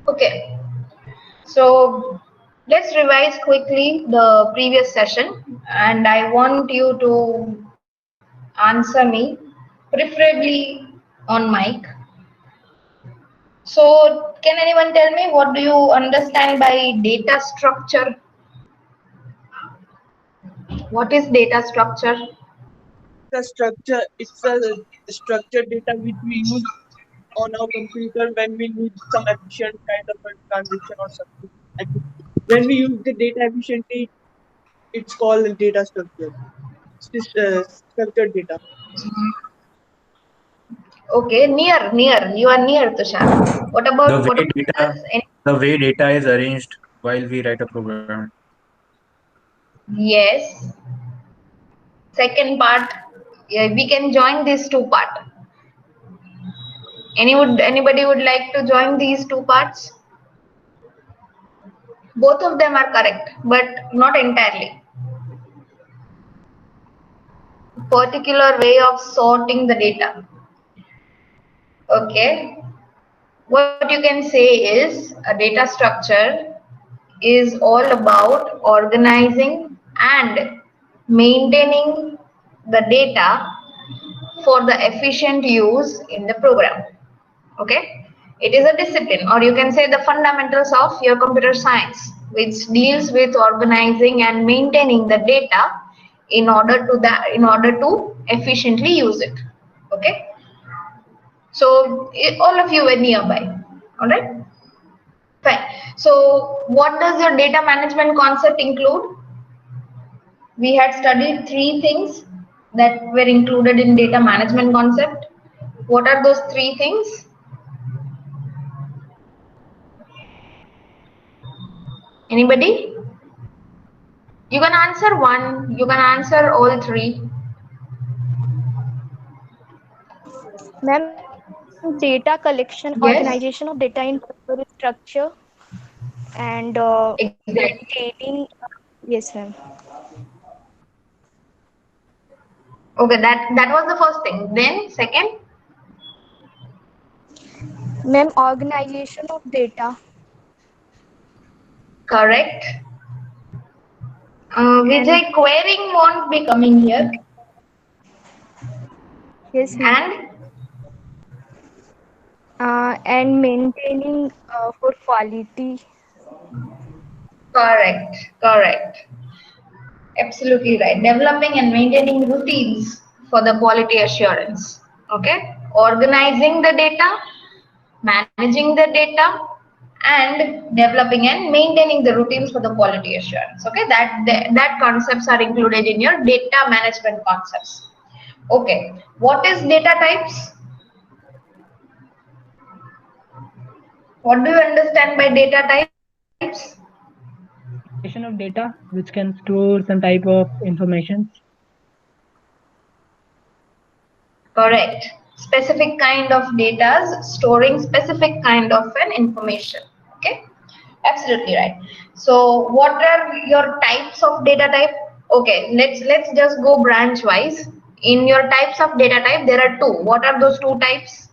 Okay, so let's revise quickly the previous session, and I want you to answer me, preferably on mic. So, can anyone tell me what do you understand by data structure? What is data structure? The structure, it's a structured data which we use on our computer when we need some efficient kind of a transaction or something. Like when we use the data efficiently, it's called data structure. Structured data. Okay, near. You are near, Tushar. The What way about data, others? the way data is arranged while we write a program. Yes. Second part, yeah, we can join these two part. Anybody would like to join these two parts? Both of them are correct, but not entirely. Particular way of sorting the data. Okay. What you can say is a data structure is all about organizing and maintaining the data for the efficient use in the program. Okay, it is a discipline, or you can say the fundamentals of your computer science, which deals with organizing and maintaining the data in order to efficiently use it. Okay, so all of you were nearby. All right, fine. So what does your data management concept include? We had studied three things that were included in data management concept. What are those three things? Anybody? You can answer one, you can answer all three. Ma'am, data collection, organization of Yes, data in proper structure, and exactly. maintaining. Yes, ma'am. Okay, that was the first thing. Then second, Ma'am, organization of data. correct. And Vijay, querying won't be coming here. yes, ma'am. And And maintaining for quality. correct. Absolutely right. Developing and maintaining routines for the quality assurance. Okay, organizing the data, managing the data, and developing and maintaining the routines for the quality assurance. Okay, that concepts are included in your data management concepts. Okay, what is data types? What do you understand by data types? Collection of data which can store some type of information. Correct. Specific kind of data storing specific kind of an information. Okay, absolutely right. So what are your types of data type? Okay, let's just go branch wise. In your types of data type, there are two. What are those two types?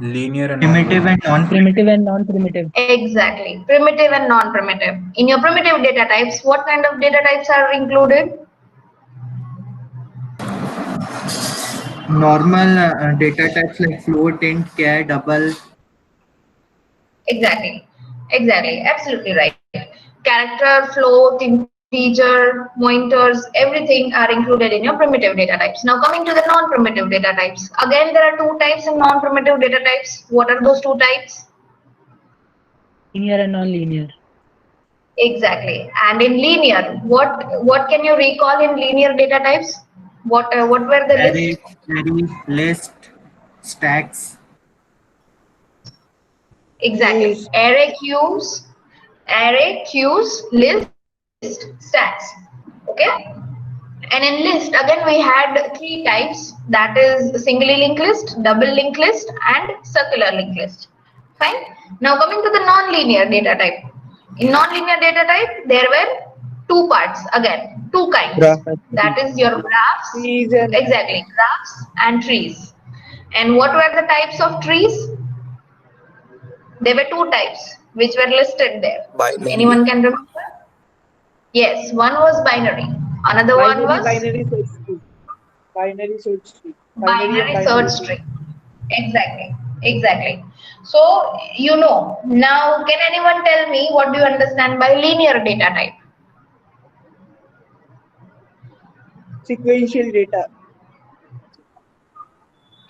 Linear and Primitive and non-linear. Primitive and non-primitive. Exactly, primitive and non-primitive. In your primitive data types, what kind of data types are included? normal data types like float, int, char, double. Exactly, absolutely right. Character, float, integer, pointers, everything are included in your primitive data types. Now coming to the non-primitive data types. Again, there are two types in non-primitive data types. What are those two types? Linear and non-linear. Exactly. And in linear, what can you recall in linear data types? What were the Array, list? query, list, stacks. Exactly. Views. Array, queues, list, stacks. Okay. And in list, again, we had three types, that is singly linked list, double linked list, and circular linked list. Fine. Now coming to the non-linear data type. In non-linear data type, there were two parts, again, two kinds. Graph. That is your graphs, Trees and exactly, graphs and trees. And what were the types of trees? There were two types which were listed there. Binary. Anyone can remember? Yes, one was binary. Another one was binary search tree. Binary search tree. binary search tree. Exactly. So, you know, now can anyone tell me what do you understand by linear data type? Sequential data.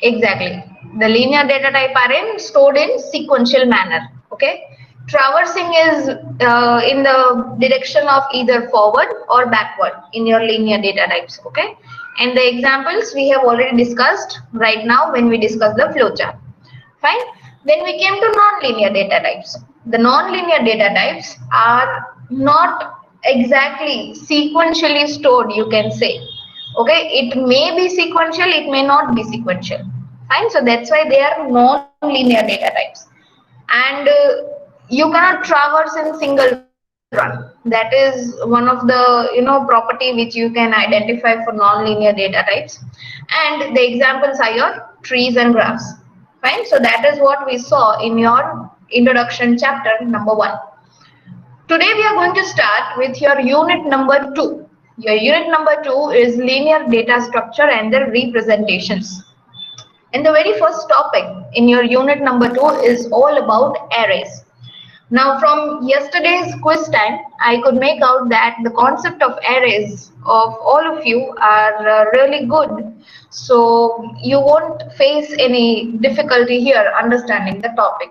Exactly. The linear data type are stored in sequential manner. Okay. Traversing is in the direction of either forward or backward in your linear data types. Okay. And the examples we have already discussed right now when we discuss the flowchart. Fine. Then we came to non-linear data types. The non-linear data types are not exactly sequentially stored, you can say. Okay, it may be sequential, it may not be sequential. Fine, so that's why they are non-linear data types. And you cannot traverse in single run. That is one of the property which you can identify for non-linear data types. And the examples are your trees and graphs. Fine, so that is what we saw in your introduction chapter number 1. Today we are going to start with your unit number 2. Your unit number 2 is linear data structure and their representations. And the very first topic in your unit number 2 is all about arrays. Now from yesterday's quiz time, I could make out that the concept of arrays of all of you are really good. So you won't face any difficulty here understanding the topic.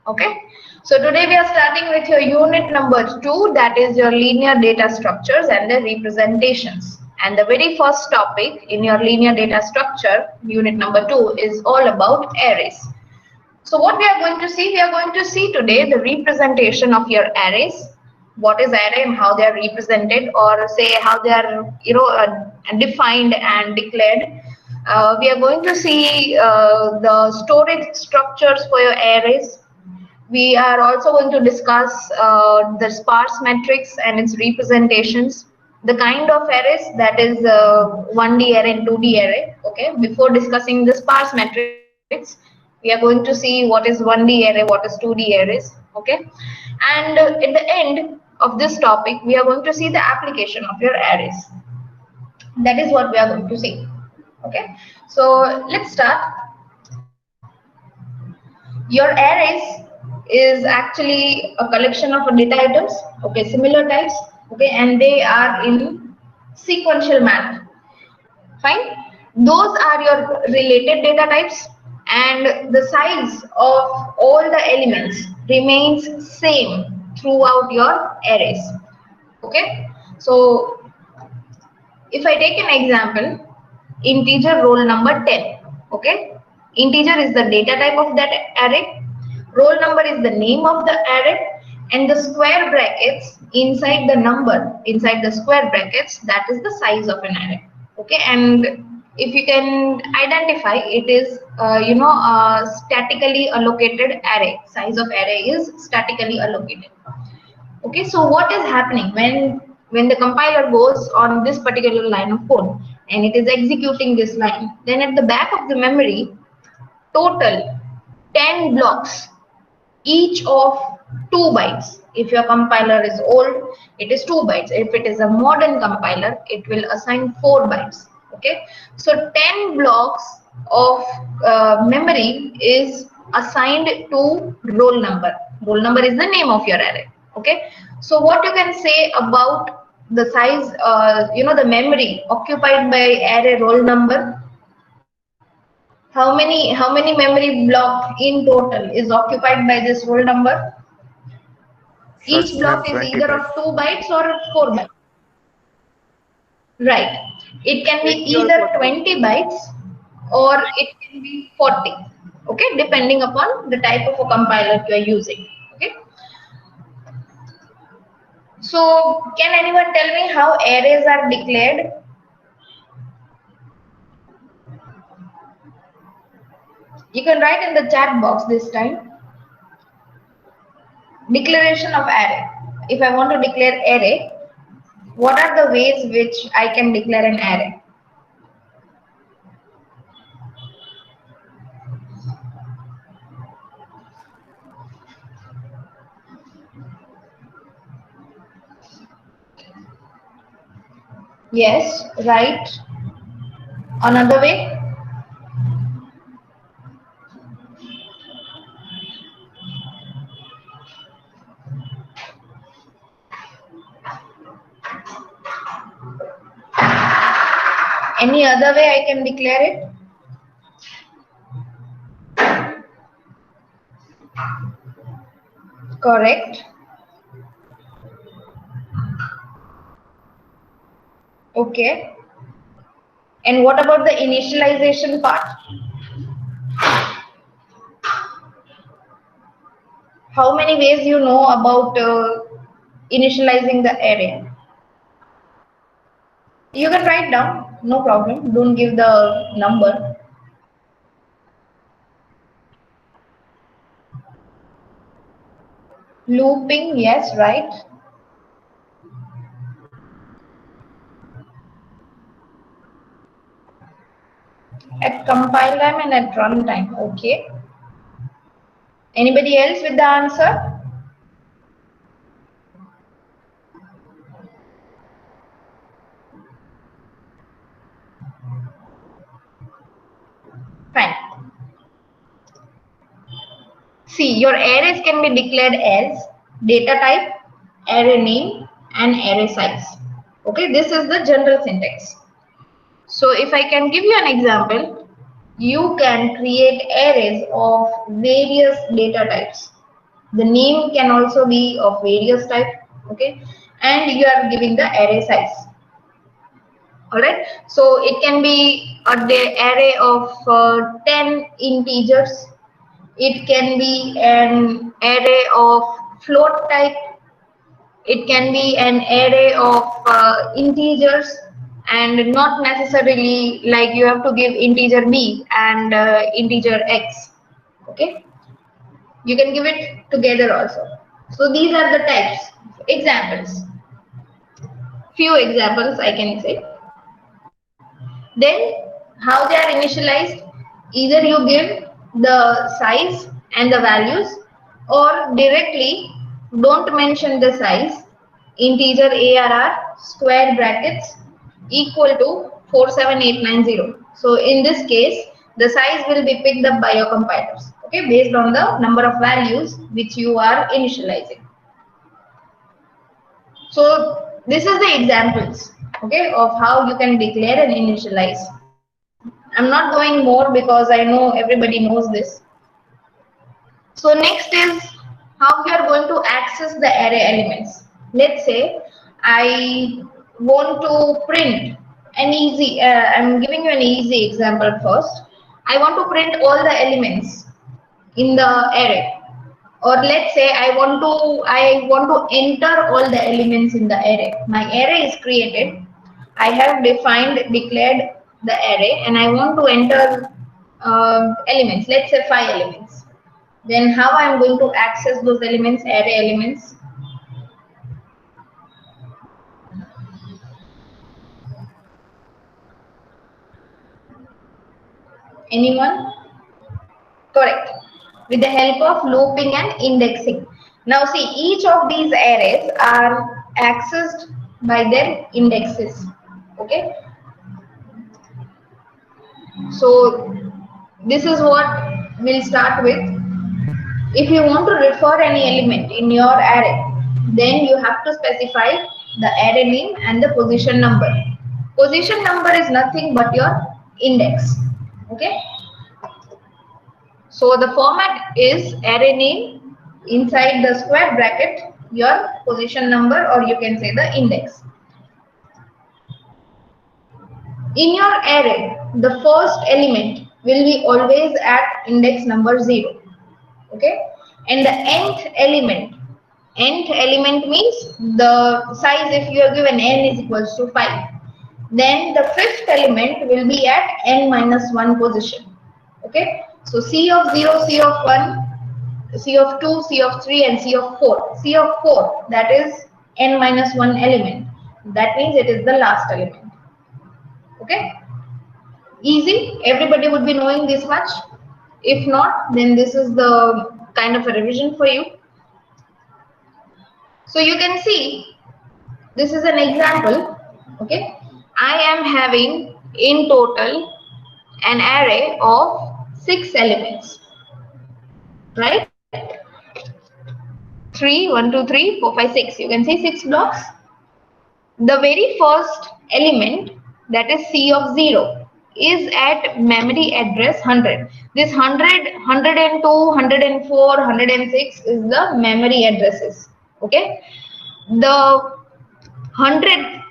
Okay. So today we are starting with your unit number 2, that is your linear data structures and their representations. And the very first topic in your linear data structure, unit number 2, is all about arrays. So what we are going to see, today the representation of your arrays. What is array and how they are represented, or say how they are defined and declared. We are going to see the storage structures for your arrays. We are also going to discuss the sparse matrix and its representations, the kind of arrays, that is 1D array and 2D array. Okay, before discussing the sparse matrix, we are going to see what is 1D array, what is 2D arrays. Okay, and at the end of this topic, we are going to see the application of your arrays. That is what we are going to see. Okay, so let's start. Your arrays is actually a collection of data items, okay, similar types, okay, and they are in sequential manner. Fine. Those are your related data types, and the size of all the elements remains same throughout your arrays. Okay. So if I take an example, integer roll number 10. Okay. Integer is the data type of that array. Roll number is the name of the array, and the square brackets inside the number, inside the square brackets, that is the size of an array. Okay, and if you can identify, it is statically allocated array. Size of array is statically allocated. Okay, so what is happening when the compiler goes on this particular line of code and it is executing this line, then at the back of the memory, total 10 blocks, each of 2 bytes. If your compiler is old, it is 2 bytes. If it is a modern compiler, it will assign 4 bytes. Okay, so 10 blocks of memory is assigned to roll number. Roll number is the name of your array. Okay, so what you can say about the size, the memory occupied by array roll number? How many memory block in total is occupied by this roll number? Each block is either of 2 bytes or 4 bytes. Right. It can be either 20 bytes or it can be 40. Okay, depending upon the type of a compiler you are using. Okay. So, can anyone tell me how arrays are declared? You can write in the chat box this time. Declaration of array. If I want to declare array, what are the ways which I can declare an array? Yes, right. Another way. Any other way I can declare it? Correct. Okay. And what about the initialization part? How many ways you know about initializing the array? You can write down, no problem. Don't give the number. Looping, yes, right. At compile time and at run time, okay. Anybody else with the answer? Fine. See, your arrays can be declared as data type, array name, and array size. Okay, this is the general syntax. So if I can give you an example, you can create arrays of various data types. The name can also be of various type, okay, and you are giving the array size. All right, so it can be a array of 10 integers. It can be an array of float type. It can be an array of integers, and not necessarily like you have to give integer b and integer x. Okay, you can give it together also. So these are the types. Examples. Few examples I can say. Then how they are initialized? Either you give the size and the values, or directly don't mention the size, integer ARR square brackets equal to 47890. So in this case, the size will be picked up by your compilers, okay, based on the number of values which you are initializing. So this is the examples, okay, of how you can declare and initialize. I'm not going more because I know everybody knows this. So next is how we are going to access the array elements. Let's say I want to print an easy, I'm giving you an easy example first. I want to print all the elements in the array. Or let's say I want to enter all the elements in the array. My array is created. I have declared the array, and I want to enter elements. Let's say 5 elements. Then how I am going to access those elements, array elements? Anyone? Correct. With the help of looping and indexing. Now see, each of these arrays are accessed by their indexes. Okay. So this is what we'll start with. If you want to refer any element in your array, then you have to specify the array name and the position number. Position number is nothing but your index. Okay. So the format is array name, inside the square bracket your position number, or you can say the index. In your array, the first element will be always at index number 0. Okay, and the nth element means the size. If you are given n is equals to 5, then the fifth element will be at n minus 1 position. Okay, so C of 0, C of 1, C of 2, C of 3, and C of 4. C of 4, that is n minus 1 element. That means it is the last element. Okay, easy. Everybody would be knowing this much. If not, then this is the kind of a revision for you. So you can see this is an example. Okay, I am having in total an array of 6 elements, right? 3, 1, 2, 3, 4, 5, 6. You can see 6 blocks. The very first element, that is C of 0, is at memory address 100. This 100, 102, 104, 106 is the memory addresses. Okay. The 100th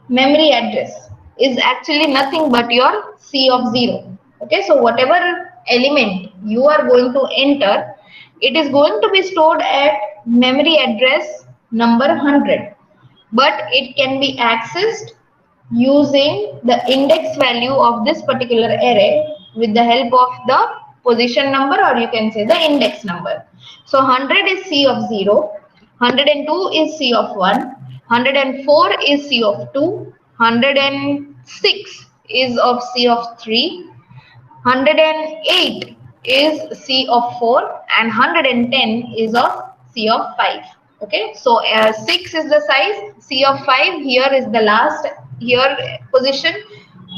memory address is actually nothing but your C of 0. Okay. So whatever element you are going to enter, it is going to be stored at memory address number 100. But it can be accessed using the index value of this particular array with the help of the position number, or you can say the index number. So 100 is C of 0, 102 is C of 1, 104 is C of 2, 106 is of C of 3, 108 is C of 4, and 110 is of C of 5. Okay, so 6 is the size, C of 5 here is the last here position,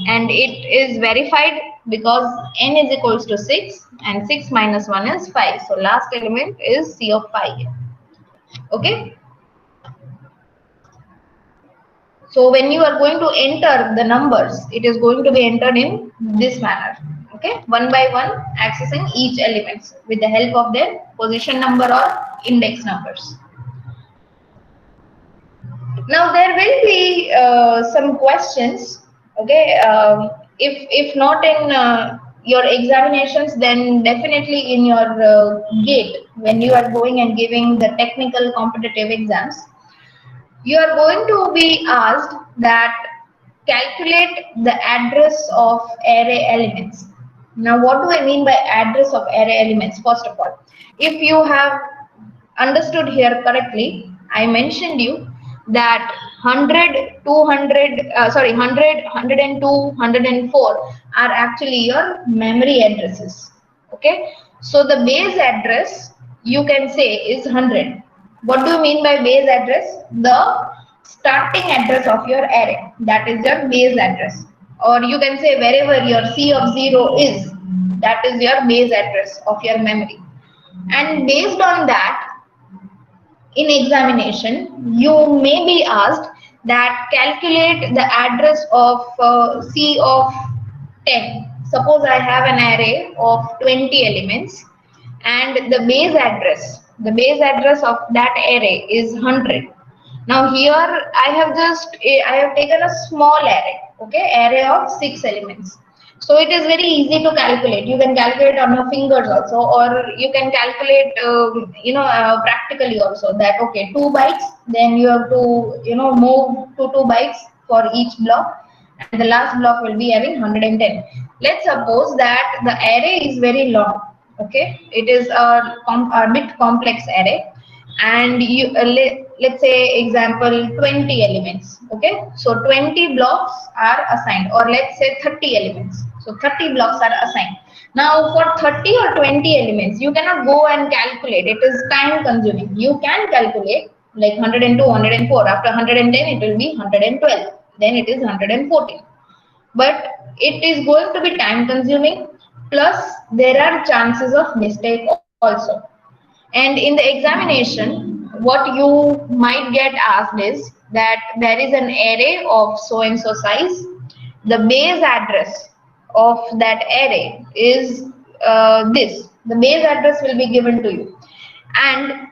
and it is verified because n is equals to 6 and 6 minus 1 is 5. So last element is C of 5. Okay. So when you are going to enter the numbers, it is going to be entered in this manner. Okay, one by one, accessing each element with the help of their position number or index numbers. Now there will be some questions. Okay, if not in your examinations, then definitely in your gate when you are going and giving the technical competitive exams, you are going to be asked that calculate the address of array elements. Now, what do I mean by address of array elements? First of all, if you have understood here correctly, I mentioned you that 100, 200, 100, 102, 104 are actually your memory addresses. Okay, so the base address you can say is 100. What do you mean by base address? The starting address of your array, that is your base address, or you can say wherever your C of 0 is, that is your base address of your memory. And based on that, in examination you may be asked that calculate the address of C of 10. Suppose I have an array of 20 elements and the base address of that array is 100. Now here I have taken a small array, okay, array of 6 elements. So it is very easy to calculate. You can calculate on your fingers also, or you can calculate, practically also. That okay, 2 bytes. Then you have to, move to 2 bytes for each block, and the last block will be having 110. Let's suppose that the array is very long. Okay, it is a bit complex array, and you let's say example 20 elements. Okay, so 20 blocks are assigned, or let's say 30 elements, so 30 blocks are assigned. Now for 30 or 20 elements you cannot go and calculate, it is time consuming. You can calculate like 102, 104, after 110 it will be 112, then it is 114, but it is going to be time consuming, plus there are chances of mistake also. And in the examination, what you might get asked is that there is an array of so and so size. The base address of that array is this. The base address will be given to you, and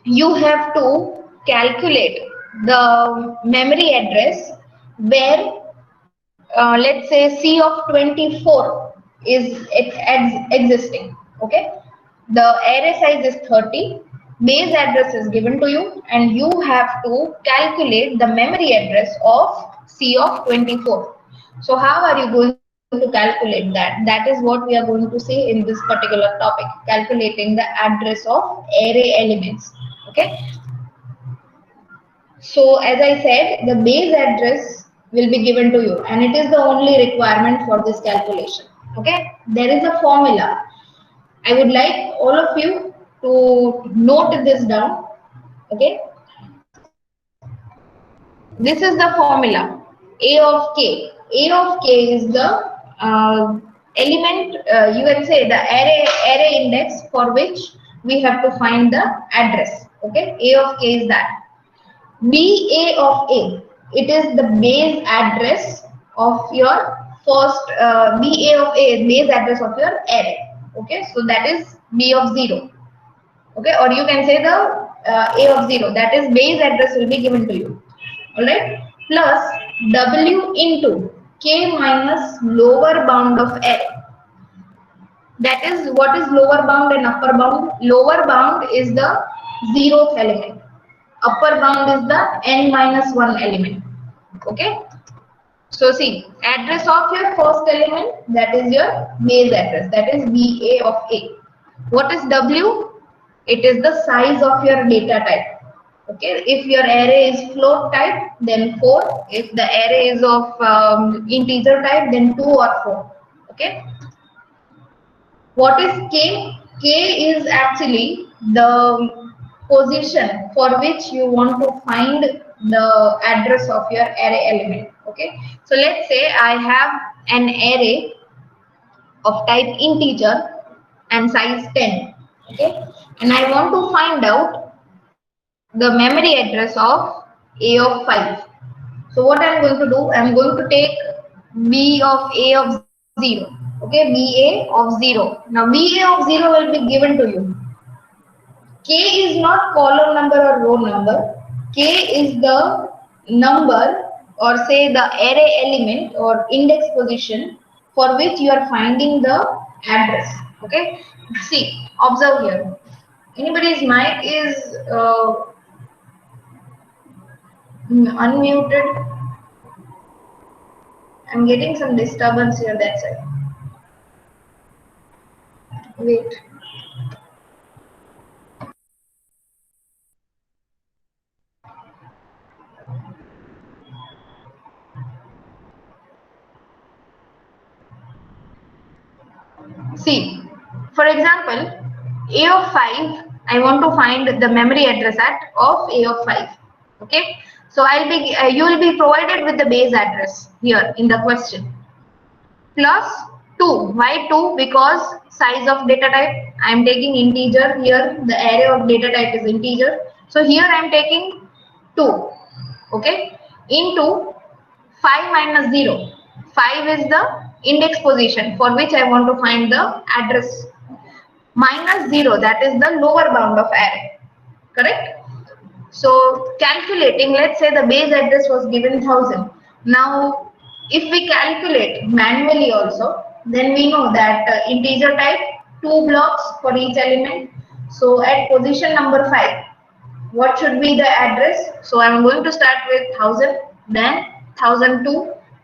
you have to calculate the memory address where let's say C of 24 is existing. Okay, the array size is 30, base address is given to you, and you have to calculate the memory address of C of 24. So how are you going to calculate that? That is what we are going to see in this particular topic, calculating the address of array elements. Okay, so as I said, the base address will be given to you, and it is the only requirement for this calculation. Okay, there is a formula. I would like all of you to note this down. Okay, this is the formula. A of k. A of k is the element, you can say the array index for which we have to find the address. Okay, A of k is that. BA of A, it is the base address of your first BA of A, base address of your array. Okay, so that is B of 0. Okay, or you can say the A of 0, that is base address will be given to you. Alright, plus W into K minus lower bound of array. That is, what is lower bound and upper bound? Lower bound is the 0th element. Upper bound is the n minus 1 element. Okay. So see, address of your first element, that is your base address, that is BA of A. What is W? It is the size of your data type. Okay, if your array is float type, then 4. If the array is of integer type, then 2 or 4. Okay. What is K? K is actually the position for which you want to find the address of your array element. Okay, so let's say I have an array of type integer and size 10. Okay, and I want to find out the memory address of A of 5. So what I'm going to do, I'm going to take B of A of 0. Okay, BA of 0. Now BA of 0 will be given to you. K is not column number or row number. K is the number, or say the array element or index position for which you are finding the address. Okay, see, observe here. Anybody's mic is unmuted. I'm getting some disturbance here, that's it. Wait. See, for example, A of 5, I want to find the memory address of A of 5. Okay, so you will be provided with the base address here in the question. Plus 2. Why 2? Because size of data type, I am taking integer here, the array of data type is integer. So here I am taking 2. Okay, into 5 minus 0. 5 is the index position for which I want to find the address. Minus 0, that is the lower bound of array. Correct? So calculating, let's say the base address was given 1000. Now, if we calculate manually also, then we know that integer type, 2 blocks for each element. So at position number 5, what should be the address? So I am going to start with 1000, then 1002,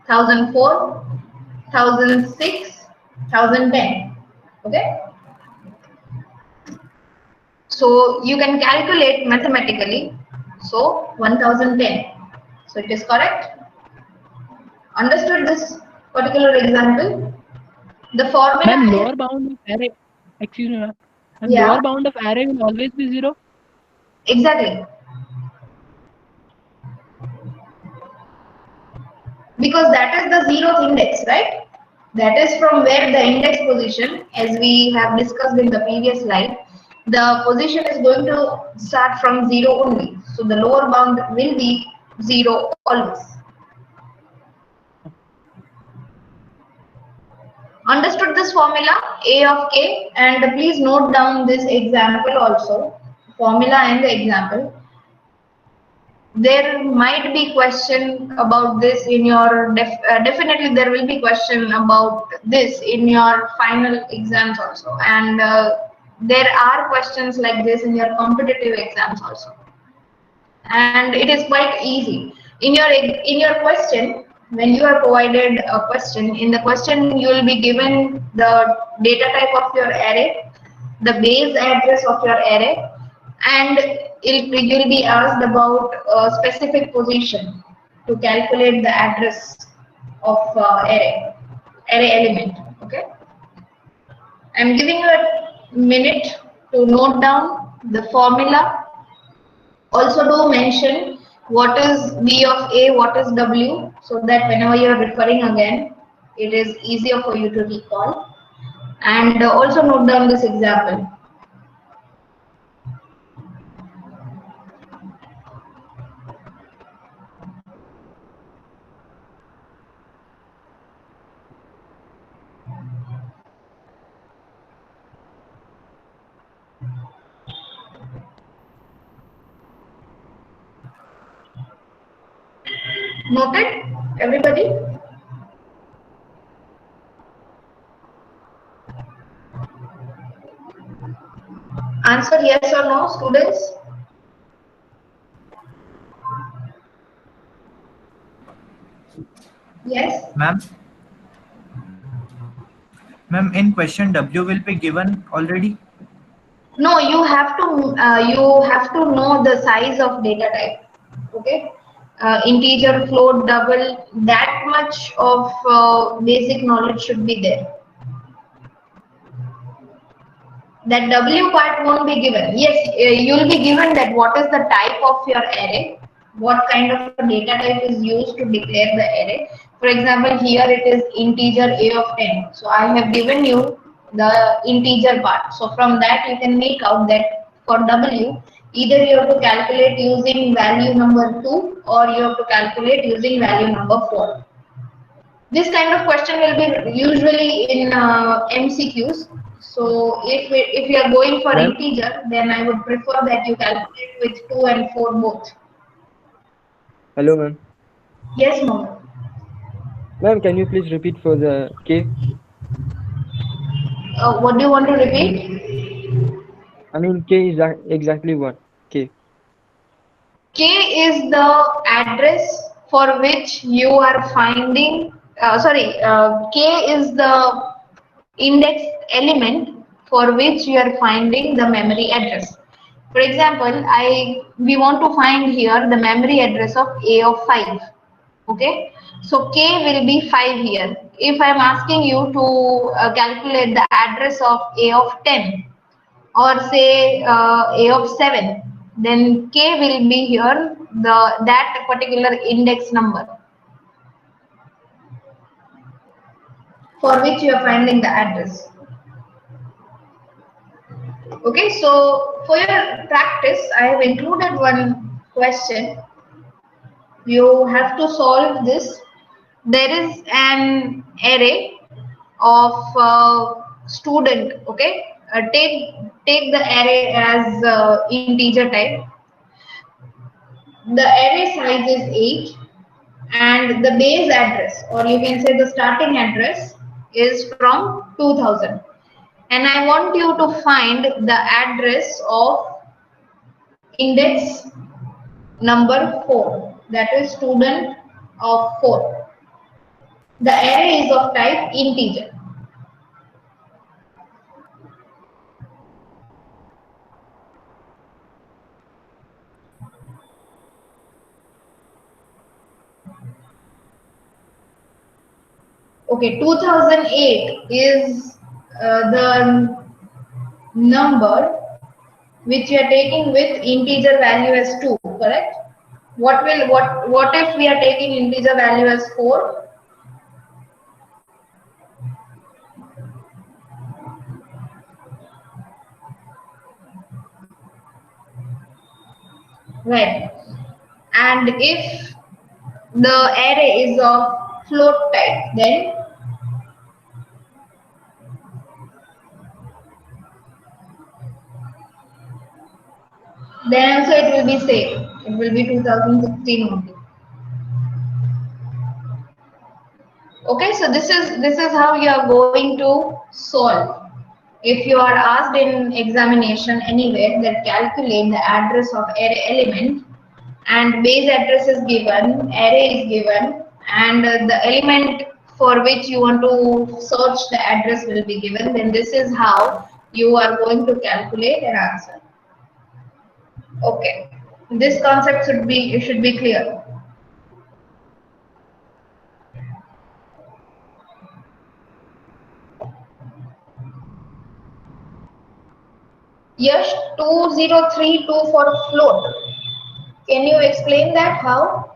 1004, 1006, 1010. Okay. So you can calculate mathematically. So 1010. So it is correct. Understood this particular example? The formula. Ma'am, lower bound of array. Excuse me, ma'am. Yeah. Lower bound of array will always be 0. Exactly. Because that is the 0th index, right? That is from where the index position, as we have discussed in the previous slide, the position is going to start from 0 only. So the lower bound will be 0 always. Understood this formula, A of k, and please note down this example also, formula and the example. There might be question about this in your, definitely there will be question about this in your final exams also, and there are questions like this in your competitive exams also, and it is quite easy. In your question, when you are provided a question, in the question you will be given the data type of your array, the base address of your array, and you will be asked about a specific position to calculate the address of array element. Okay, I'm giving you a minute to note down the formula. Also do mention what is V of A, what is W, so that whenever you are referring again, it is easier for you to recall. And also note down this example. Noted, everybody? Answer yes or no, students? Yes? Ma'am, ma'am, in question W will be given already. No, you have to know the size of data type. Okay, integer, float, double. That much of basic knowledge should be there. That W part won't be given. Yes, you'll be given that what is the type of your array, what kind of a data type is used to declare the array. For example, here it is integer A of 10. So I have given you the integer part. So from that you can make out that for W, either you have to calculate using value number 2 or you have to calculate using value number 4. This kind of question will be usually in MCQs. So if you are going for Ma'am, integer, then I would prefer that you calculate with 2 and 4 both. hello, ma'am. Yes, Mohammed. Ma'am, can you please repeat for the K? What do you want to repeat? I mean, K is exactly what? K. K is the address for which you are finding, K is the index element for which you are finding the memory address. For example, we want to find here the memory address of A of 5. Okay, so K will be 5 here. If I am asking you to calculate the address of A of 10, or say A of 7, then K will be here that particular index number for which you are finding the address. Okay, so for your practice, I have included one question. You have to solve this. There is an array of student. Okay, take the array as integer type. The array size is 8 and the base address, or you can say the starting address, is from 2000, and I want you to find the address of index number 4, that is student of 4. The array is of type integer. Okay, 2008 is the number which you are taking with integer value as 2, correct? What if we are taking integer value as 4? Right. And if the array is of float type, then also it will be same. It will be 2016 only. Okay, so this is how you are going to solve. If you are asked in examination anywhere that calculate the address of array element, and base address is given, array is given, and the element for which you want to search the address will be given, then this is how you are going to calculate an answer. Okay, this concept should be clear. Yes, 2032 for float. Can you explain that how?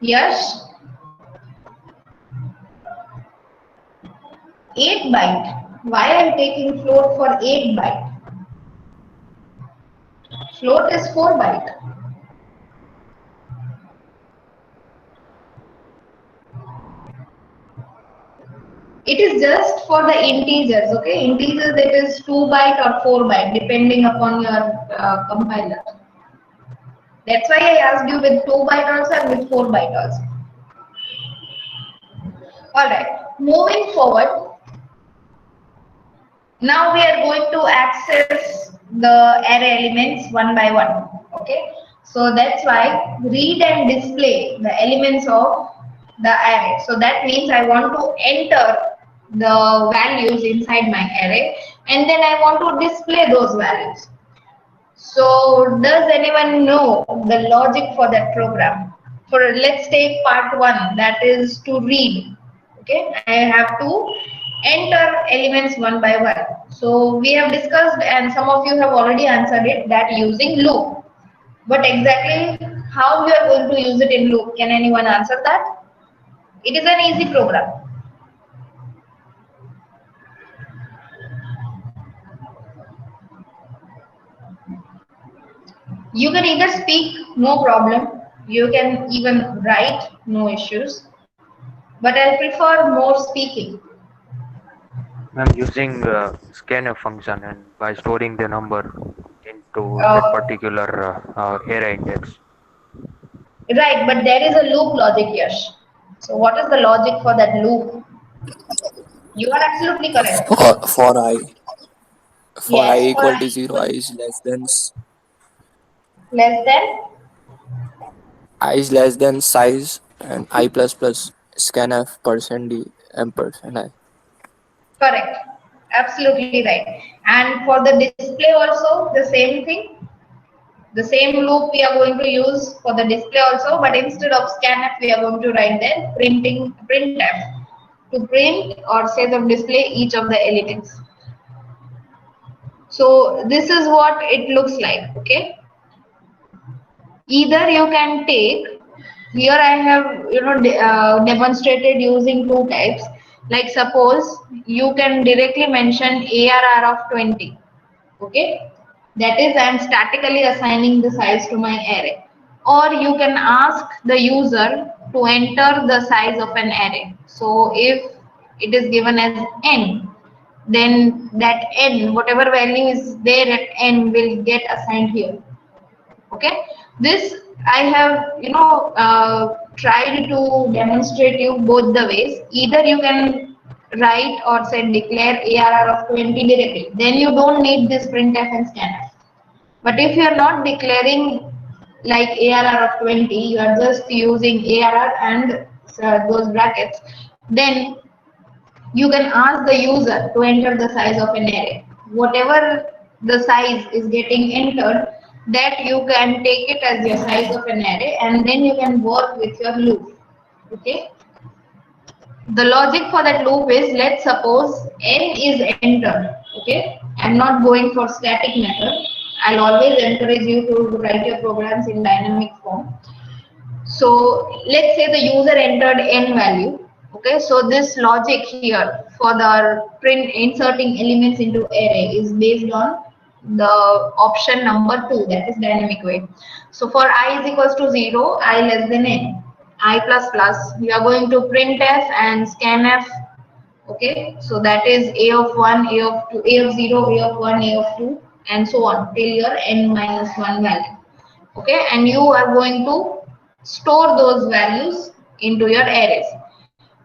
Yes. 8 byte. Why are you taking float for 8 byte? Float is 4 byte. It is just for the integers, okay? Integers, it is 2 byte or 4 byte depending upon your compiler. That's why I asked you with 2 byte also and with 4 byte also. Alright, moving forward. Now we are going to access the array elements one by one. Okay, so that's why read and display the elements of the array. So that means I want to enter the values inside my array and then I want to display those values. So does anyone know the logic for that program? For let's take part 1, that is to read. Okay, I have to enter elements one by one. So we have discussed and some of you have already answered it, that using loop. But exactly how we are going to use it in loop, can anyone answer that? It is an easy program. You can either speak, no problem. You can even write, no issues. But I prefer more speaking. I'm using scanf function and by storing the number into that particular array index. Right, but there is a loop logic, Yash. So what is the logic for that loop? You are absolutely correct. For I Yes, for equal I to 0, equal less than. I is less than size and I plus plus scanf %d ampersand I. Correct. Absolutely right. And for the display also the same thing. The same loop we are going to use for the display also, but instead of scanf we are going to write there printf to print or say the display each of the elements. So this is what it looks like. Okay. Either you can take, here I have demonstrated using two types. Like suppose you can directly mention ARR of 20. Okay, that is I am statically assigning the size to my array. Or you can ask the user to enter the size of an array. So if it is given as n, then that n, whatever value is there at n, will get assigned here. Okay, this I have tried to demonstrate you both the ways. Either you can write or say declare ARR of 20 directly, then you don't need this printf and scanf. But if you are not declaring like ARR of 20, you are just using ARR and those brackets, then you can ask the user to enter the size of an array. Whatever the size is getting entered, that you can take it as your size of an array and then you can work with your loop. Okay. The logic for that loop is, let's suppose n is entered. Okay. I'm not going for static method. I'll always encourage you to write your programs in dynamic form. So let's say the user entered n value. Okay, so this logic here for the print inserting elements into array is based on the option number 2, that is dynamic way. So for I is equals to 0, I less than n, I plus plus, we are going to printf and scanf. Okay, so that is a of 1, a of 2, a of 0, a of 1, a of 2, and so on till your n minus 1 value. Okay, and you are going to store those values into your arrays.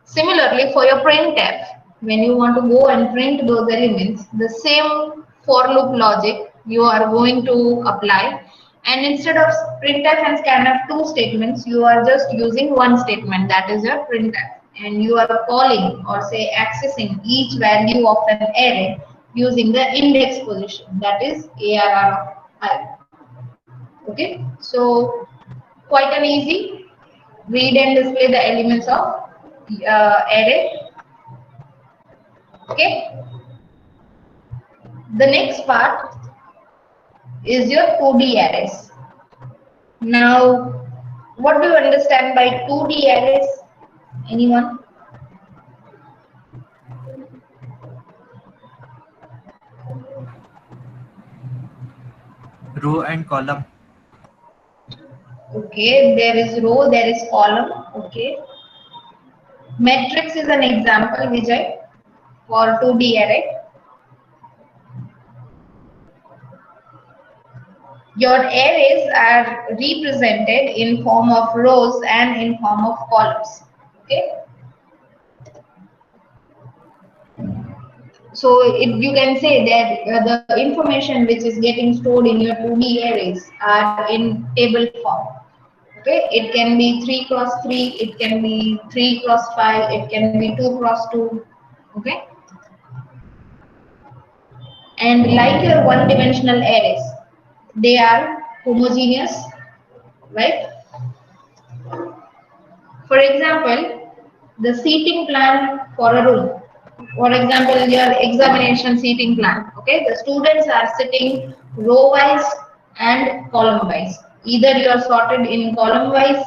Similarly, for your printf, when you want to go and print those elements, the same for loop logic you are going to apply, and instead of printf and scanf two statements, you are just using one statement, that is your printf, and you are calling or say accessing each value of an array using the index position, that is ARR of I. Okay, so quite an easy. Read and display the elements of array. Okay. The next part is your 2D arrays. Now, what do you understand by 2D arrays? Anyone? Row and column. Okay, there is row, there is column. Okay. Matrix is an example, Vijay, for 2D array. Your arrays are represented in form of rows and in form of columns. Okay. So you can say that the information which is getting stored in your 2D arrays are in table form. Okay, it can be 3 cross 3, it can be 3 cross 5, it can be 2 cross 2. Okay, and like your one-dimensional arrays, they are homogeneous, right? For example, the seating plan for a room. For example, your examination seating plan. Okay, the students are sitting row-wise and column-wise. Either you are sorted in column-wise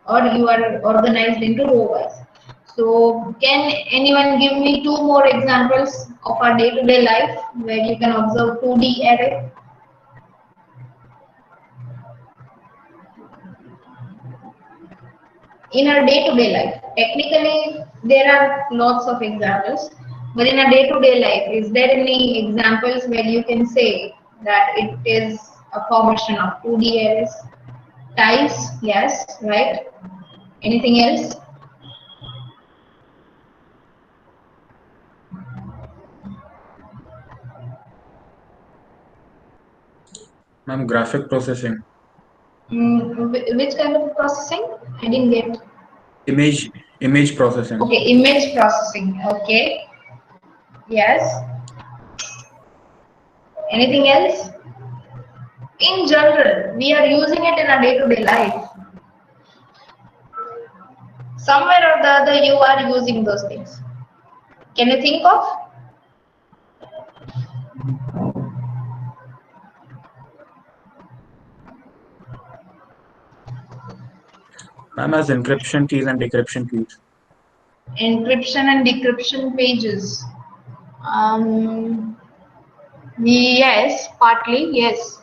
or you are organized into row-wise. So, can anyone give me 2 more examples of our day-to-day life where you can observe 2D array? In our day-to-day life, technically there are lots of examples, but in a day-to-day life, is there any examples where you can say that it is a formation of 2D arrays? Ties, yes, right? Anything else? Ma'am, graphic processing. Which kind of processing? I didn't get. Image processing. Okay, image processing. Okay, yes. Anything else? In general, we are using it in our day-to-day life. Somewhere or the other, you are using those things. Can you think of? Ma'am, as encryption keys and decryption keys. Encryption and decryption pages. Yes, partly, yes.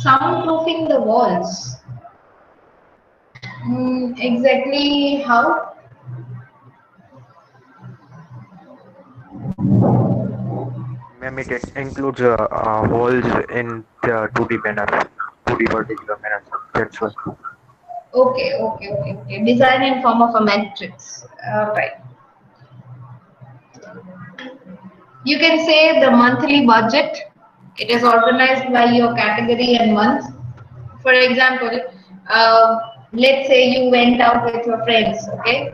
Soundproofing the walls. Exactly how? Ma'am, it includes holes in the 2D manner, 2D particular manner. That's why. Okay. Design in form of a matrix. Right. You can say the monthly budget. It is organized by your category and month. For example, let's say you went out with your friends, okay?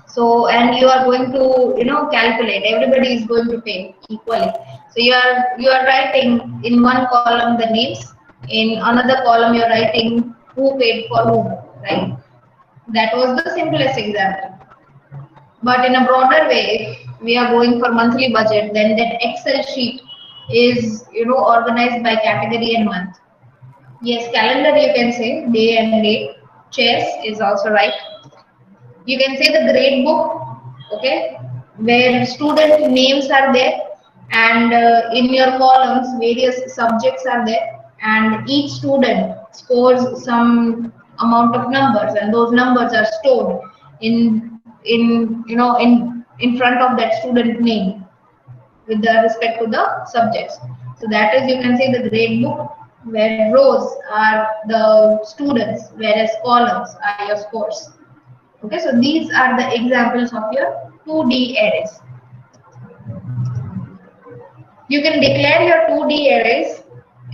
So, and you are going to, calculate. Everybody is going to pay equally. So you are writing in one column the names. In another column, you're writing who paid for whom, right? That was the simplest example. But in a broader way, if we are going for monthly budget, then that Excel sheet is, organized by category and month. Yes, calendar you can say, day and date. Chairs is also right. You can say the grade book, okay, where student names are there, and in your columns, various subjects are there, and each student scores some amount of numbers, and those numbers are stored in front of that student name with the respect to the subjects. So that is, you can say, the grade book, where rows are the students, whereas columns are your scores. Okay, so these are the examples of your 2D arrays. You can declare your 2D arrays,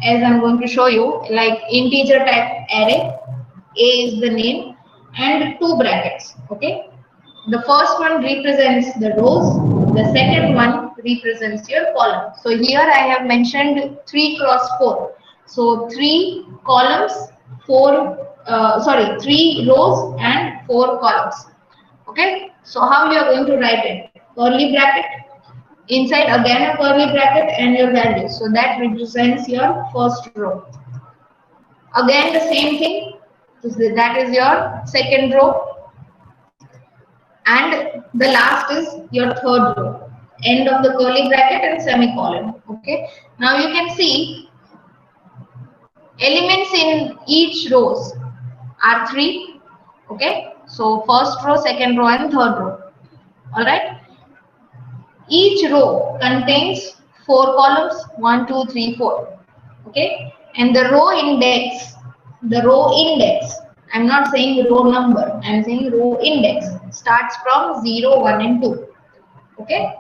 as I'm going to show you, like integer type array. A is the name and 2 brackets. Okay, The first one represents the rows, the second one represents your column. So here I have mentioned 3 cross 4. So 3 columns, 3 rows and 4 columns. Okay, so how you are going to write it? Curly bracket, inside again a curly bracket and your value. So that represents your first row. Again the same thing, that is your second row. And the last is your third row. End of the curly bracket and semicolon. Okay. Now you can see elements in each rows are 3. Okay. So first row, second row and third row. Alright. Each row contains 4 columns, 1, 2, 3, 4. Okay. And the row index, I'm not saying row number, I'm saying row index starts from 0, 1 and 2. Okay.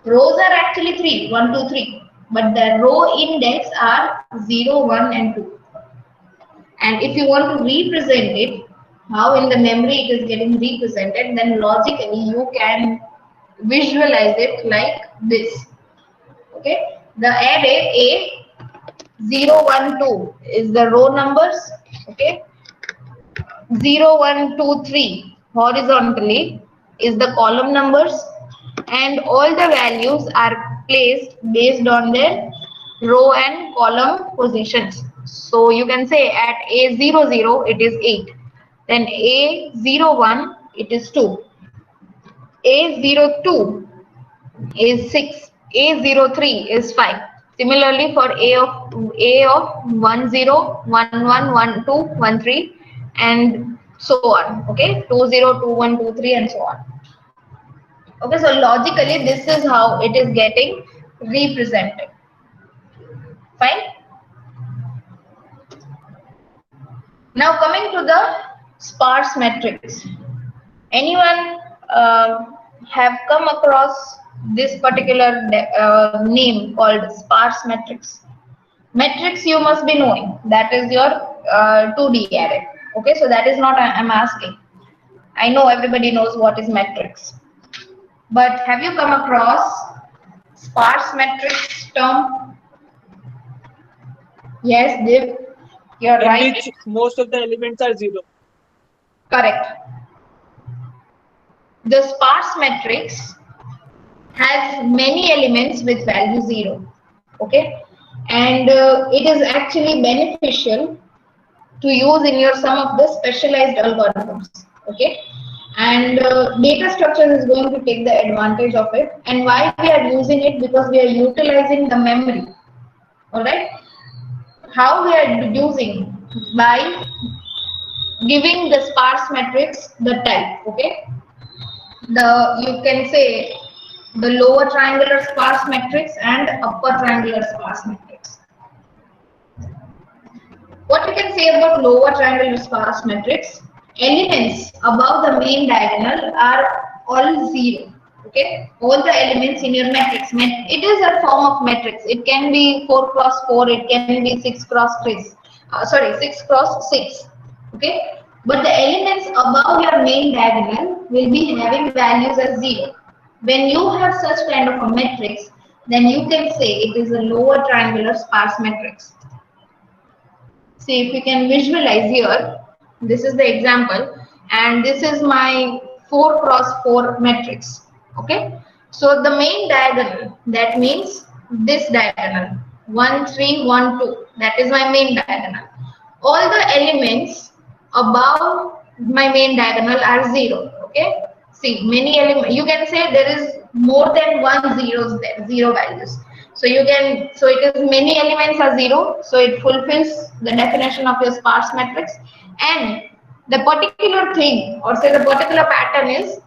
Rows are actually 3, 1, 2, 3. But the row index are 0, 1 and 2. And if you want to represent it, how in the memory it is getting represented, then logically you can visualize it like this. Okay. The array A 0, 1, 2 is the row numbers. Okay. 0, 1, 2, 3 horizontally is the column numbers, and all the values are placed based on their row and column positions. So you can say at A00 it is 8, then A01 it is 2, A02 is 6, A03 is 5. Similarly for A of 10, 11, 12, 13 and so on. Okay, 20, 21, 23 and so on. Okay, so logically this is how it is getting represented. Fine. Now coming to the sparse matrix. Anyone have come across this particular name called sparse matrix? Matrix you must be knowing, that is your 2D array. Okay, so that is not I'm asking. I know everybody knows what is matrix. But have you come across sparse matrix term? Yes, Div, you're In right. which most of the elements are 0. Correct. The sparse matrix has many elements with value 0. Okay, and it is actually beneficial to use in your some of the specialized algorithms. Okay, and data structure is going to take the advantage of it. And why we are using it? Because we are utilizing the memory. All right. How we are using? By giving the sparse matrix the type. Okay, you can say the lower triangular sparse matrix and upper triangular sparse matrix. What you can say about lower triangular sparse matrix? Elements above the main diagonal are all 0. Okay, all the elements in your matrix. It is a form of matrix. It can be 4 cross 4. It can be 6 cross 6. 6 cross 6. Okay, but the elements above your main diagonal will be having values as 0. When you have such kind of a matrix, then you can say it is a lower triangular sparse matrix. See if you can visualize here. This is the example, and this is my 4 cross 4 matrix. Okay, so the main diagonal, that means this diagonal 1, 3, 1, 2, that is my main diagonal. All the elements above my main diagonal are 0. Okay, see many elements. You can say there is more than 1 zeros there, 0 values. So you can, so it is many elements are 0. So it fulfills the definition of your sparse matrix. And the particular thing, or say the particular pattern is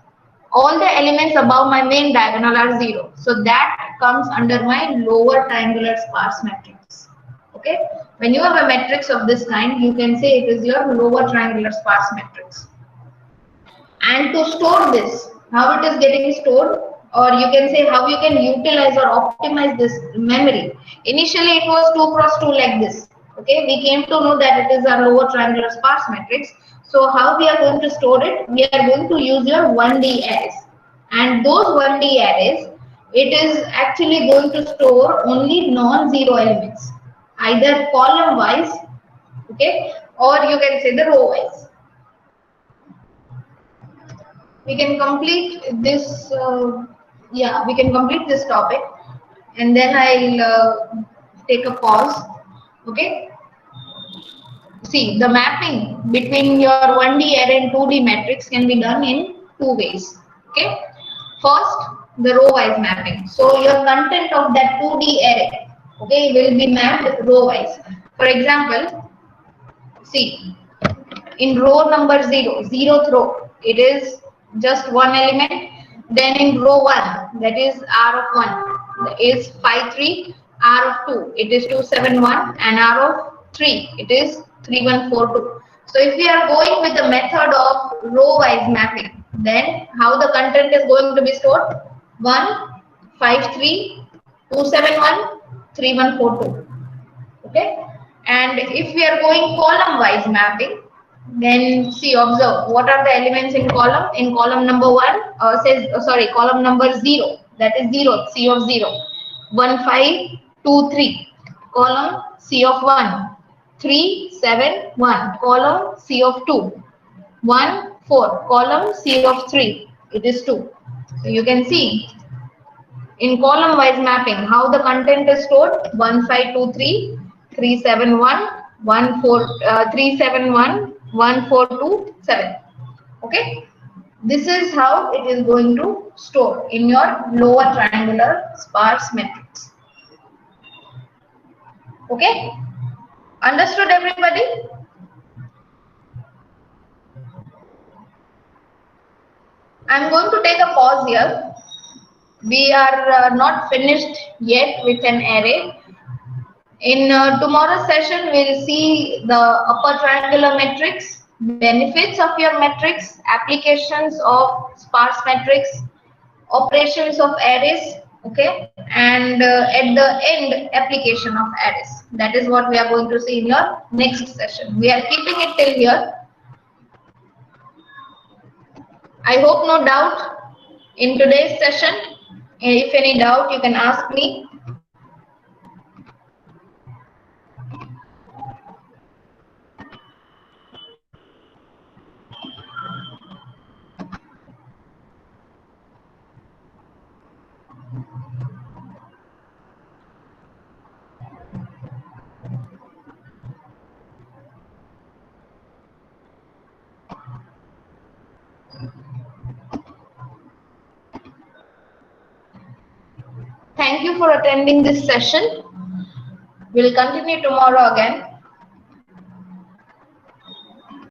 all the elements above my main diagonal are 0. So that comes under my lower triangular sparse matrix. Okay, when you have a matrix of this kind, you can say it is your lower triangular sparse matrix. And to store this, how it is getting stored, or you can say how you can utilize or optimize this memory. Initially it was 2 cross 2 like this. Okay, we came to know that it is a lower triangular sparse matrix. So how we are going to store it? We are going to use your 1D arrays. And those 1D arrays, it is actually going to store only non-zero elements, either column wise, okay, or you can say the row wise. We can complete this, yeah, we can complete this topic, and then I'll take a pause, okay. See, the mapping between your 1D array and 2D matrix can be done in two ways. Okay. First, the row-wise mapping. So your content of that 2D array, okay, will be mapped row-wise. For example, see, in row number 0, 0th row, it is just one element. Then in row 1, that is R of 1, is 5, 3, R of 2, it is 2, 7, 1, and R of 3, it is 3, 1, 4, 2. So if we are going with the method of row-wise mapping, then how the content is going to be stored? 1, 5, 3, 2, 7, 1, 3, 1, 4, 2. Okay. And if we are going column-wise mapping, then see, observe what are the elements in column. In column number 1 says column number 0, that is 0, C of 0, 1, 5, 2, 3, column C of 1, 3, 7, 1, column C of 2, 1, 4, column C of 3, it is 2. So you can see in column wise mapping how the content is stored: 1, 5, 2, 3, 3, 7, 1, 1, 4, 3, 7, 1, 1, 4, 2, 7. Okay, this is how it is going to store in your lower triangular sparse matrix. Okay, understood everybody? I'm going to take a pause here. We are not finished yet with an array. In tomorrow's session, we'll see the upper triangular matrix, benefits of your matrix, applications of sparse matrix, operations of arrays, okay, and at the end, application of arrays. That is what we are going to see in your next session. We are keeping it till here. I hope no doubt in today's session. If any doubt, you can ask me. Thank you for attending this session. We'll continue tomorrow again.